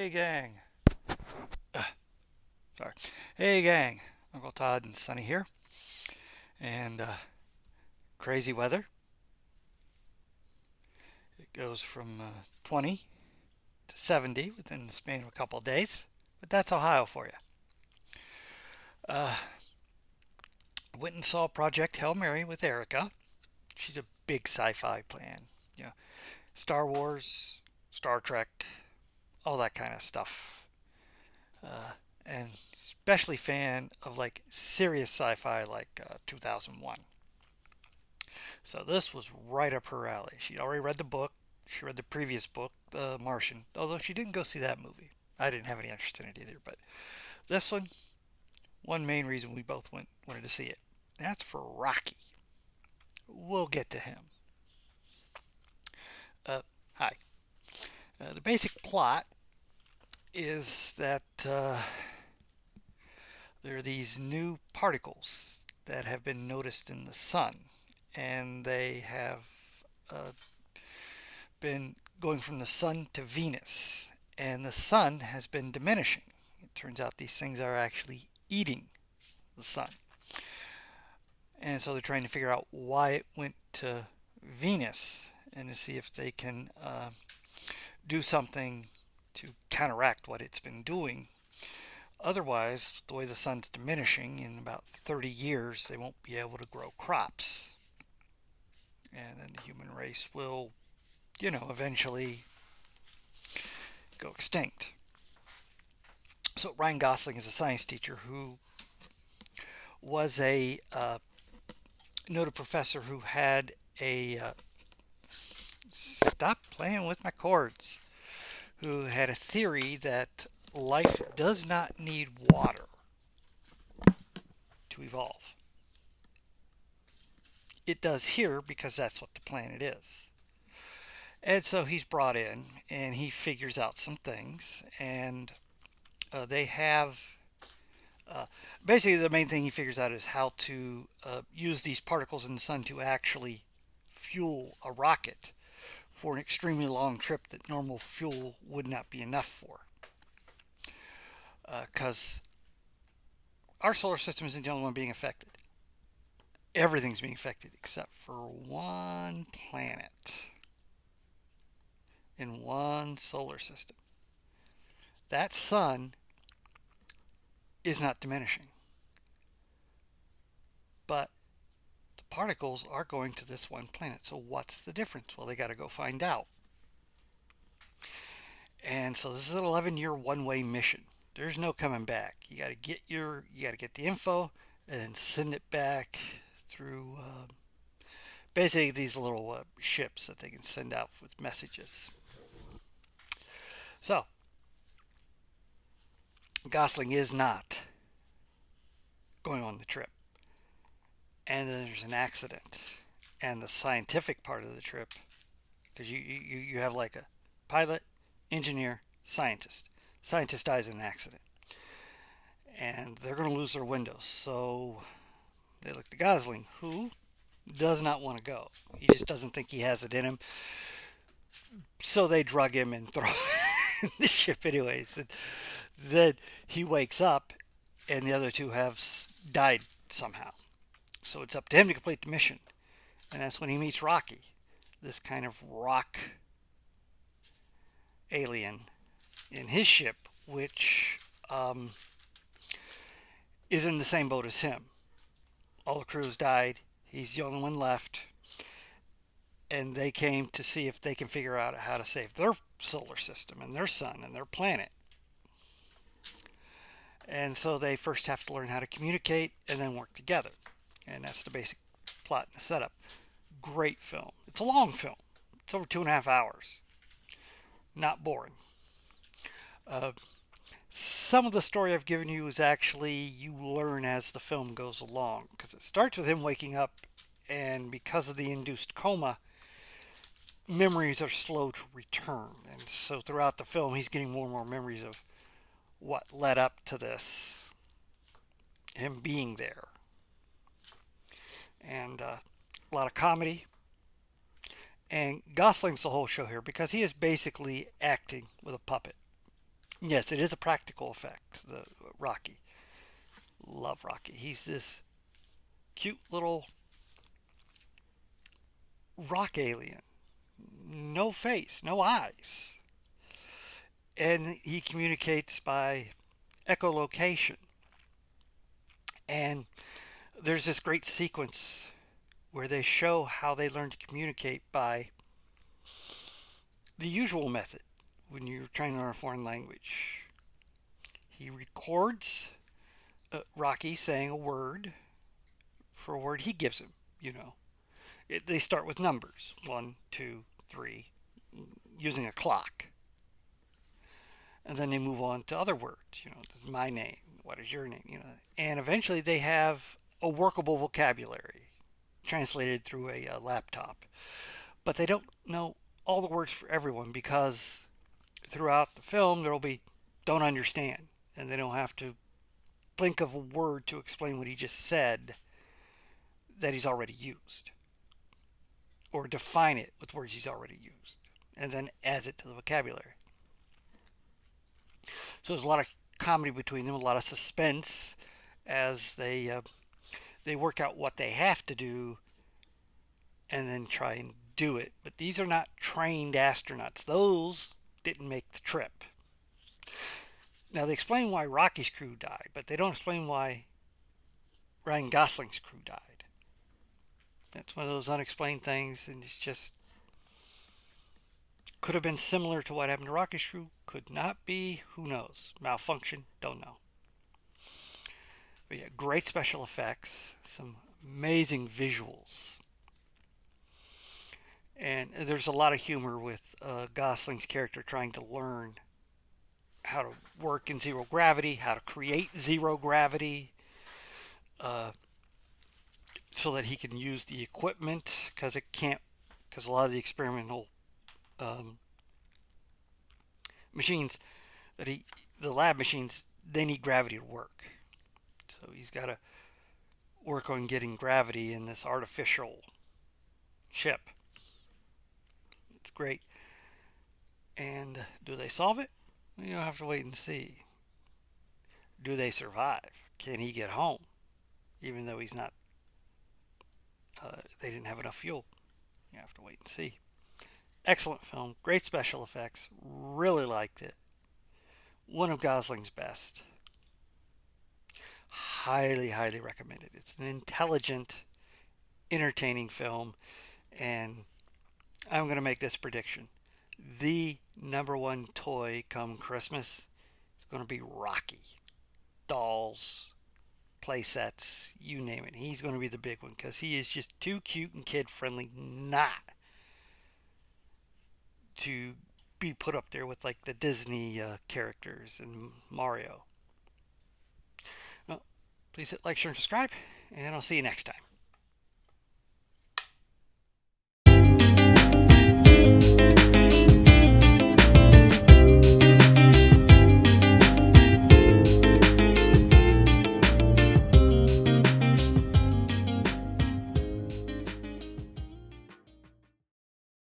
Hey gang. Uh, Sorry. Hey gang. Uncle Todd and Sunny here. And crazy weather. It goes from 20 to 70 within the span of a couple of days. But that's Ohio for you. Uh, Went and saw Project Hail Mary with Erika. She's a big sci-fi fan. You know, Star Wars, Star Trek, all that kind of stuff. Uh, and especially fan of like serious sci-fi like 2001. So this was right up her alley. She'd already read the book. She read the previous book, The Martian, although she didn't go see that movie. I didn't have any interest in it either. But this one main reason we both wanted to see it. That's for Rocky. We'll get to him. Uh, Hi. The basic plot is that there are these new particles that have been noticed in the sun, and they have uh, been going from the sun to Venus, and the sun has been diminishing. It turns out these things are actually eating the sun. And so they're trying to figure out why it went to Venus and to see if they can do something to counteract what it's been doing. Otherwise, the way the sun's diminishing, in about 30 years, they won't be able to grow crops. And then the human race will, eventually go extinct. So Ryan Gosling is a science teacher who was a noted professor who had a stop playing with my cords, who had a theory that life does not need water to evolve. It does here because that's what the planet is. And so he's brought in and he figures out some things, and they have Uh, basically, the main thing he figures out is how to use these particles in the sun to actually fuel a rocket for an extremely long trip that normal fuel would not be enough for. Because our solar system isn't the only one being affected. Everything's being affected except for one planet in one solar system. That sun is not diminishing, but the particles are going to this one planet. So what's the difference? Well, they got to go find out. And so this is an 11-year one-way mission. There's no coming back. You got to get the info and send it back through basically these little ships that they can send out with messages. So Gosling is not going on the trip, and then there's an accident. And the scientific part of the trip, because you have like a pilot, engineer, scientist. Scientist dies in an accident, and they're going to lose their windows. So they look to Gosling, who does not want to go. He just doesn't think he has it in him. So they drug him and throw the ship anyways. And then he wakes up, and the other two have died somehow. So it's up to him to complete the mission. And that's when he meets Rocky, this kind of rock alien in his ship, which is in the same boat as him. All the crew's died. He's the only one left. And they came to see if they can figure out how to save their solar system and their sun and their planet. And so they first have to learn how to communicate and then work together. And that's the basic plot and the setup. Great film. It's a long film. It's over 2.5 hours. Not boring. Uh, some of the story I've given you is actually you learn as the film goes along, because it starts with him waking up, and because of the induced coma, memories are slow to return. And so throughout the film, he's getting more and more memories of what led up to this, him being there. And a lot of comedy. And Gosling's the whole show here because he is basically acting with a puppet. Yes, it is a practical effect. The Rocky, love Rocky. He's this cute little rock alien, no face, no eyes, and he communicates by echolocation. And there's this great sequence where they show how they learn to communicate by the usual method when you're trying to learn a foreign language. He records Rocky saying a word for a word he gives him. You know, they start with numbers 1, 2, 3, using a clock, and then they move on to other words. You know, this is my name. What is your name? You know, and eventually they have a workable vocabulary translated through a laptop. But they don't know all the words for everyone because throughout the film there'll be don't understand, and they don't have to think of a word to explain what he just said that he's already used, or define it with words he's already used, and then adds it to the vocabulary. So there's a lot of comedy between them, a lot of suspense as they work out what they have to do and then try and do it. But these are not trained astronauts; those didn't make the trip. Now they explain why Rocky's crew died, but they don't explain why Ryan Gosling's crew died. That's one of those unexplained things, and it's just could have been similar to what happened to Rocky's crew. Could not be. Who knows? Malfunction. Don't know. But yeah, great special effects, some amazing visuals, and there's a lot of humor with Gosling's character trying to learn how to work in zero gravity, how to create zero gravity, uh, so that he can use the equipment because it can't because a lot of the experimental um, machines that he the lab machines they need gravity to work. So he's got to work on getting gravity in this artificial ship. It's great. And do they solve it? You'll have to wait and see. Do they survive? Can he get home? Even though he's not, they didn't have enough fuel. You have to wait and see. Excellent film. Great special effects. Really liked it. One of Gosling's best. Highly, highly recommended. It's an intelligent, entertaining film. And I'm going to make this prediction. The number one toy come Christmas is going to be Rocky. Dolls, play sets, you name it. He's going to be the big one because he is just too cute and kid friendly not to be put up there with like the Disney characters and Mario. Well, please hit like, share, and subscribe, and I'll see you next time.